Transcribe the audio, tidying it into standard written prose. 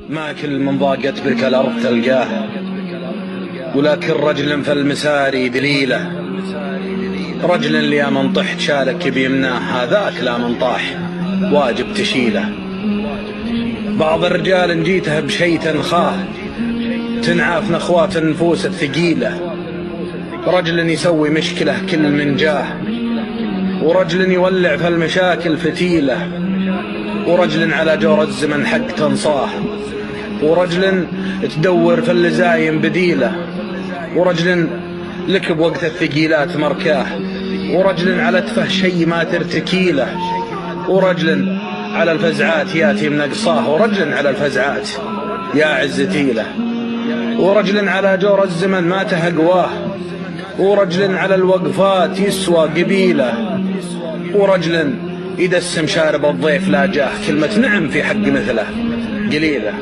ما كل من ضاقت بك الأرض تلقاه، ولكن رجل في المساري دليله، رجل اللي من طحت شالك بيمناه، هذاك لا من طاح واجب تشيله. بعض الرجال ان جيته بشي تنخاه، تنعاف نخوات النفوس الثقيلة، رجل يسوي مشكلة كل من جاه، ورجل يولع في المشاكل فتيلة، ورجل على جور الزمن حق تنصاه، ورجل تدور في اللي زايم بديله، ورجل لك بوقت الثقيلات مركاه، ورجل على تفه شي ما ترتكيله، ورجل على الفزعات ياتي منقصاه، ورجل على الفزعات يا عزتيله، ورجل على جور الزمن ما تهقواه، ورجل على الوقفات يسوى قبيله، ورجل يدسم شارب الضيف لا جاه، كلمة نعم في حق مثله قليله.